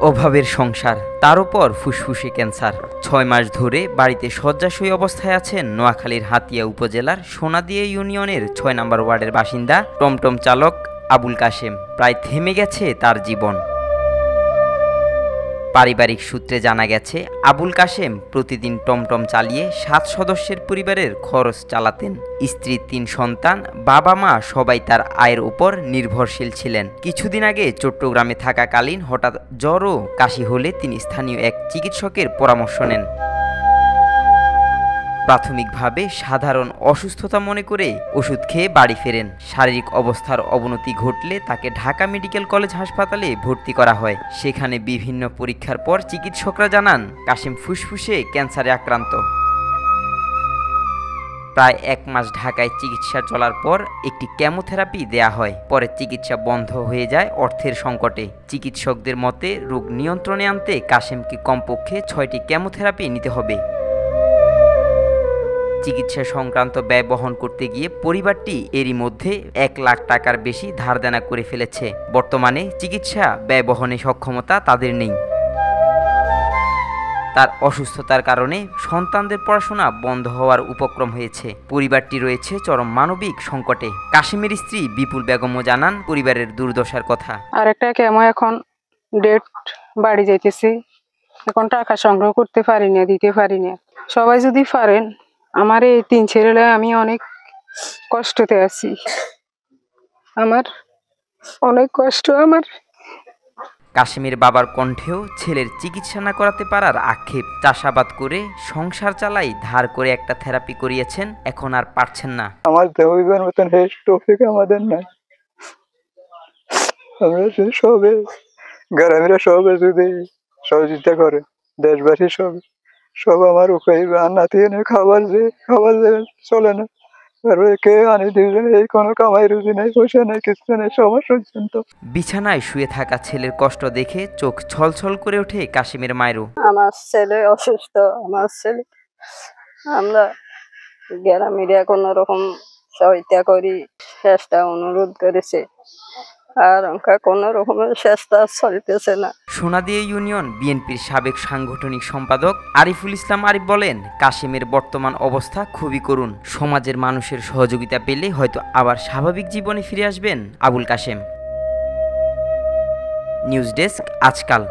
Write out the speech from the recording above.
অভাবের সংসার, তার উপর ফুসফুসে ক্যান্সার। ৬ মাস ধরে বাড়িতে শয্যাশয়ী অবস্থায় আছেন নোয়াখালীর হাতিয়া উপজেলার সোনাদিয়া ইউনিয়নের ৬ নম্বর ওয়ার্ডের বাসিন্দা টমটম চালক আবুল কাশেম। প্রায় থেমে গেছে তার জীবন। পারিবারিক সূত্রে জানা গেছে, আবুল কাশেম প্রতিদিন টমটম চালিয়ে ৭ সদস্যের পরিবারের খরচ চালাতেন। স্ত্রী, ৩ সন্তান, বাবা মা সবাই তার আয়ের উপর নির্ভরশীল ছিলেন। কিছুদিন আগে চট্টগ্রামে থাকাকালীন হঠাৎ জ্বর ও কাশি হলে তিনি স্থানীয় এক চিকিৎসকের পরামর্শ নেন। প্রাথমিকভাবে সাধারণ অসুস্থতা মনে করে ওষুধ খেয়ে বাড়ি ফেরেন। শারীরিক অবস্থার অবনতি ঘটলে তাকে ঢাকা মেডিকেল কলেজ হাসপাতালে ভর্তি করা হয়। সেখানে বিভিন্ন পরীক্ষার পর চিকিৎসকরা জানান কাশেম ফুসফুসে ক্যান্সারে আক্রান্ত। প্রায় ১ মাস ঢাকায় চিকিৎসা চলার পর একটি কেমোথেরাপি দেয়া হয়। পরে চিকিৎসা বন্ধ হয়ে যায় অর্থের সংকটে। চিকিৎসকদের মতে রোগ নিয়ন্ত্রণে আনতে কাশেমকে কমপক্ষে ৬টি কেমোথেরাপি নিতে হবে। চিকিৎসা সংক্রান্ত ব্যয় বহন করতে গিয়ে পরিবারটি এরই মধ্যে ১ লাখ টাকার বেশি ধার দেনা করে ফেলেছে। বর্তমানে চিকিৎসা ব্যয় বহনে সক্ষমতা তাদের নেই। তার অসুস্থতার কারণে সন্তানদের পড়াশোনা বন্ধ হওয়ার উপক্রম হয়েছে। পরিবারটি রয়েছে চরম মানবিক সংকটে। কাশেমের স্ত্রী বিপুল বেগমও জানান পরিবারের দুর্দশার কথা। আর একটা কেমো এখন ডেট বাড়ি যাইতেছে, এখন টাকা সংগ্রহ করতে পারি না, দিতে পারি না। সবাই যদি পারেন, আমার এই ৩ ছেলে, আমি অনেক কষ্টতে আছি। আমার অনেক কষ্ট। আমার কাশেমের বাবার কণ্ঠেও ছেলের চিকিৎসা না করাতে পারার আক্ষেপ। চাষাবাদ করে সংসার চালাই, ধার করে একটা থেরাপি করিয়েছেন, এখন আর পারছেন না। আমার দেওয়ার মতন টপিক আমাদের নাই। আমরা সবে গ্রামেরা সবে যদি সহযোগিতা করে, দেশবাসী সব আমার উপায় নাতি এনে খাবার দেবে চলে না। বিছানায় শুয়ে থাকা ছেলের কষ্ট দেখে চোখ ছলছল করে ওঠে কাশেমের মায়েরও। আমার ছেলে অসুস্থ, আমার ছেলে, আমরা গ্রামের কোনো রকম সহায়তা করি, চেষ্টা অনুরোধ করেছে, আর কোনো রকমের চেষ্টা চলতেছে না। সোনাদিয়া ইউনিয়ন বিএনপির সাবেক সাংগঠনিক সম্পাদক আরিফুল ইসলাম আরিফ বলেন, কাশেমের বর্তমান অবস্থা খুবই করুণ। সমাজের মানুষের সহযোগিতা পেলে হয়তো আবার স্বাভাবিক জীবনে ফিরে আসবেন আবুল কাশেম। নিউজ ডেস্ক, আজকাল।